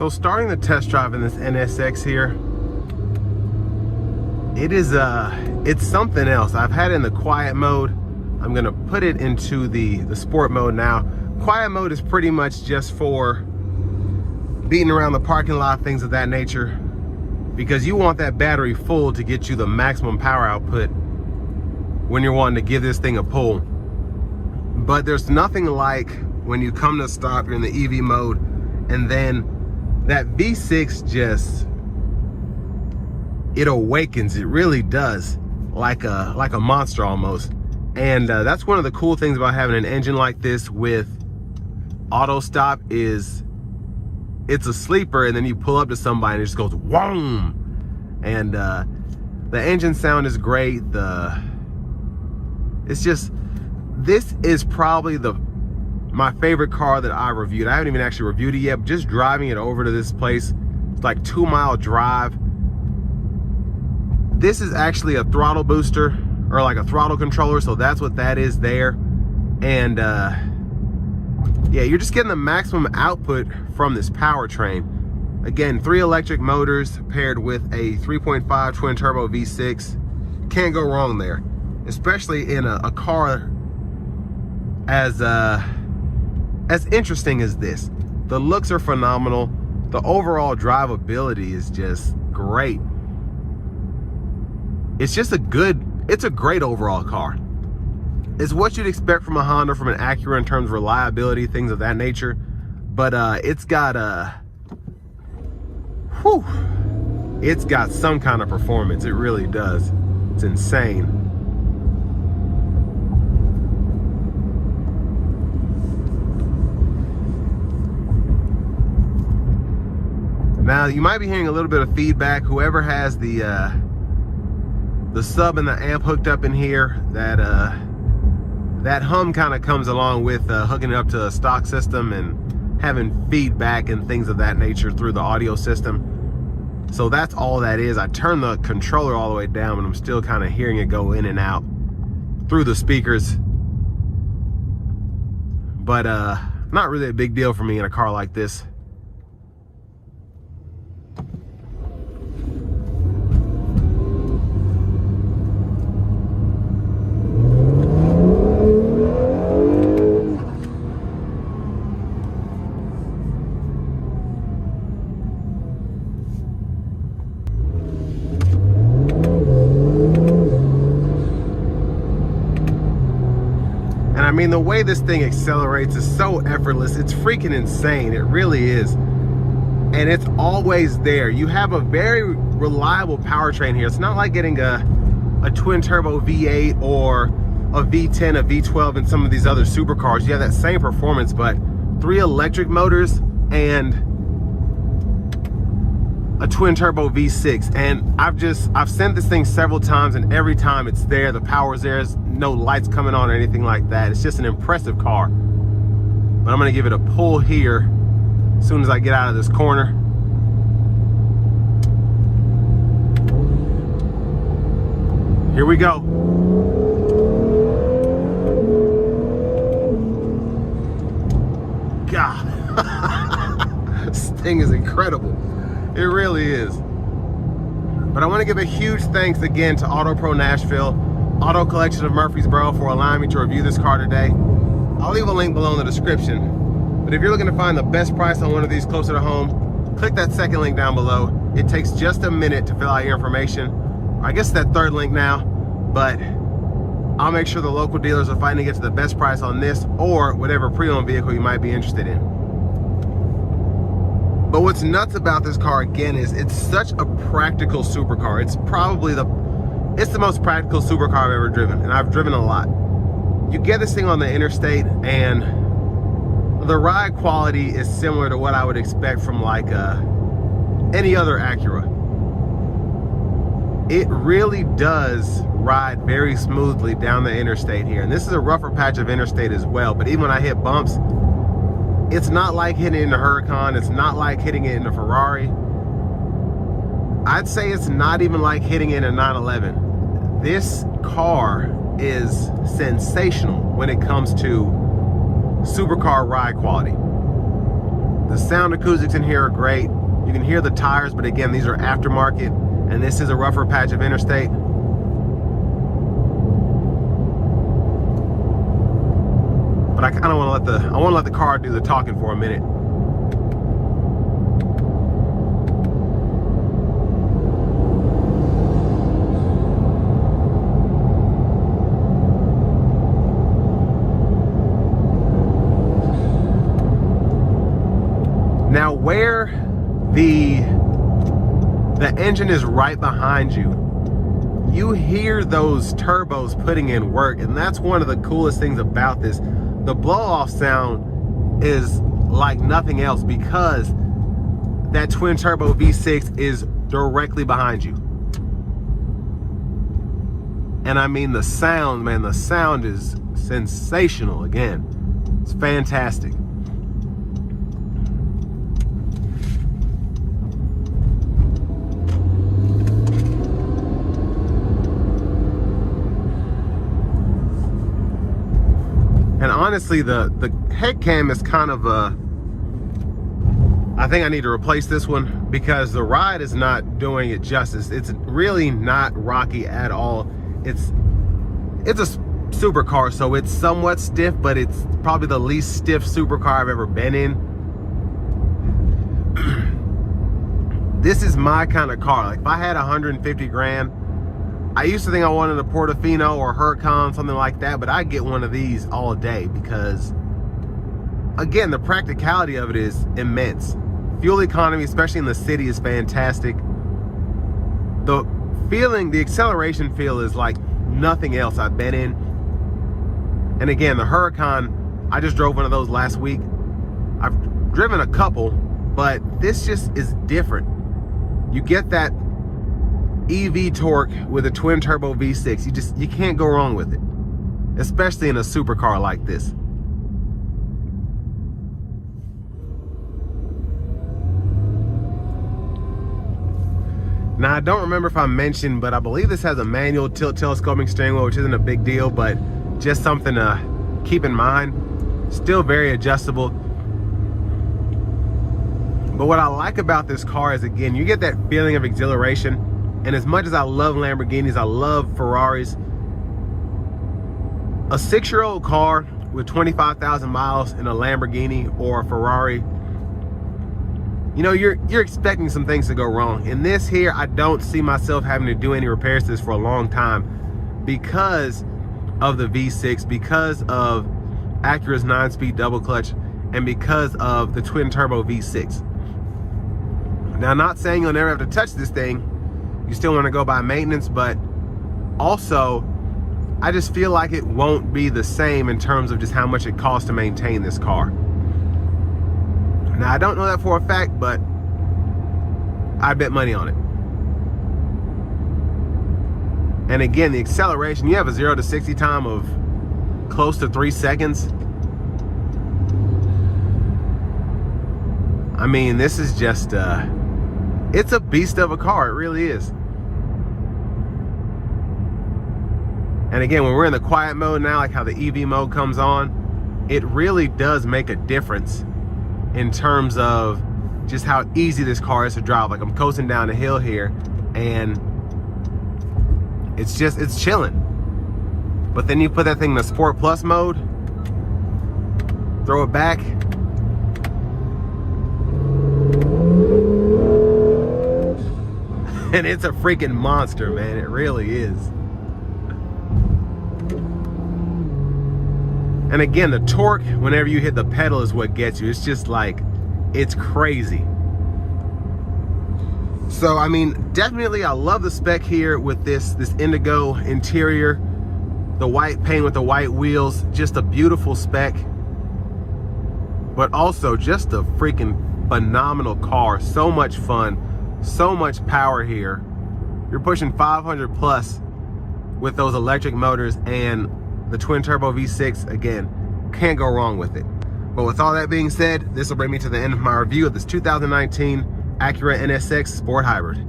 So starting the test drive in this NSX here, it's something else. I've had it in the quiet mode. I'm gonna put it into the sport mode now. Quiet mode is pretty much just for beating around the parking lot, things of that nature, because you want that battery full to get you the maximum power output when you're wanting to give this thing a pull. But there's nothing like when you come to stop, you're in the EV mode, and then that V6 just, it awakens. It really does, like a monster almost. And that's one of the cool things about having an engine like this with auto stop is it's a sleeper, and then you pull up to somebody and it just goes whoom. And the engine sound is great. It's just, this is probably my favorite car that I reviewed. I haven't even actually reviewed it yet, but just driving it over to this place, it's like 2-mile drive. This is actually a throttle booster, or like a throttle controller, so that's what that is there. And yeah, you're just getting the maximum output from this powertrain. Again, 3 electric motors paired with a 3.5 twin turbo V6. Can't go wrong there, especially in a car as interesting as this. The looks are phenomenal. The overall drivability is just great. It's just it's a great overall car. It's what you'd expect from a Honda, from an Acura in terms of reliability, things of that nature. But it's got it's got some kind of performance. It really does. It's insane. Now, you might be hearing a little bit of feedback. Whoever has the sub and the amp hooked up in here, that hum kind of comes along with hooking it up to a stock system and having feedback and things of that nature through the audio system. So that's all that is. I turned the controller all the way down, but I'm still kind of hearing it go in and out through the speakers. But not really a big deal for me in a car like this. I mean, the way this thing accelerates is so effortless. It's freaking insane. It really is. And it's always there. You have a very reliable powertrain here. It's not like getting a twin turbo V8 or a V10, a V12 and some of these other supercars. You have that same performance, but 3 electric motors and a twin turbo V6. And I've sent this thing several times, and every time it's there, the power's there. There's no lights coming on or anything like that. It's just an impressive car. But I'm gonna give it a pull here as soon as I get out of this corner. Here we go. God, this thing is incredible. It really is. But I want to give a huge thanks again to Auto Pro Nashville, Auto Collection of Murfreesboro, for allowing me to review this car today. I'll leave a link below in the description. But if you're looking to find the best price on one of these closer to home, click that second link down below. It takes just a minute to fill out your information. I guess that third link now, but I'll make sure the local dealers are fighting to get to the best price on this or whatever pre-owned vehicle you might be interested in. But what's nuts about this car, again, is it's such a practical supercar. It's probably the most practical supercar I've ever driven, and I've driven a lot. You get this thing on the interstate, and the ride quality is similar to what I would expect from like any other Acura. It really does ride very smoothly down the interstate here. And this is a rougher patch of interstate as well, but even when I hit bumps, it's not like hitting it in a Huracan. It's not like hitting it in a Ferrari. I'd say it's not even like hitting it in a 911. This car is sensational when it comes to supercar ride quality. The sound acoustics in here are great. You can hear the tires, but again, these are aftermarket, and this is a rougher patch of interstate. But I kind of want to let the car do the talking for a minute. Now, where the engine is right behind you, you hear those turbos putting in work, and that's one of the coolest things about this. The blow-off sound is like nothing else because that twin turbo V6 is directly behind you. And I mean, the sound, man, the sound is sensational. Again, it's fantastic. And honestly, the head cam is kind of I think I need to replace this one because the ride is not doing it justice. It's really not rocky at all. It's a supercar, so it's somewhat stiff, but it's probably the least stiff supercar I've ever been in. This is my kind of car. Like if I had 150 grand, I used to think I wanted a Portofino or Huracan, something like that, but I get one of these all day because, again, the practicality of it is immense. Fuel economy, especially in the city, is fantastic. The feeling, the acceleration feel is like nothing else I've been in. And again, the Huracan, I just drove one of those last week. I've driven a couple, but this just is different. You get that EV torque with a twin turbo V6. You can't go wrong with it, especially in a supercar like this. Now, I don't remember if I mentioned, but I believe this has a manual tilt telescoping steering wheel, which isn't a big deal, but just something to keep in mind. Still very adjustable. But what I like about this car is, again, you get that feeling of exhilaration. And as much as I love Lamborghinis, I love Ferraris, a 6-year-old car with 25,000 miles in a Lamborghini or a Ferrari, you know, you're expecting some things to go wrong. In this here, I don't see myself having to do any repairs to this for a long time because of the V6, because of Acura's 9-speed double clutch, and because of the twin turbo V6. Now, I'm not saying you'll never have to touch this thing. You still want to go by maintenance, but also I just feel like it won't be the same in terms of just how much it costs to maintain this car. Now, I don't know that for a fact, but I bet money on it. And again, the acceleration, you have a 0 to 60 time of close to 3 seconds. I mean, this is just it's a beast of a car. It really is. And again, when we're in the quiet mode now, like how the EV mode comes on, it really does make a difference in terms of just how easy this car is to drive. Like I'm coasting down the hill here and it's chilling. But then you put that thing in the Sport Plus mode, throw it back, and it's a freaking monster, man. It really is. And again, the torque, whenever you hit the pedal, is what gets you. It's just like, it's crazy. So, I mean, definitely I love the spec here with this indigo interior, the white paint with the white wheels, just a beautiful spec. But also just a freaking phenomenal car. So much fun, so much power here. You're pushing 500 plus with those electric motors, and the twin turbo V6, again, can't go wrong with it. But with all that being said, this will bring me to the end of my review of this 2019 Acura NSX Sport Hybrid.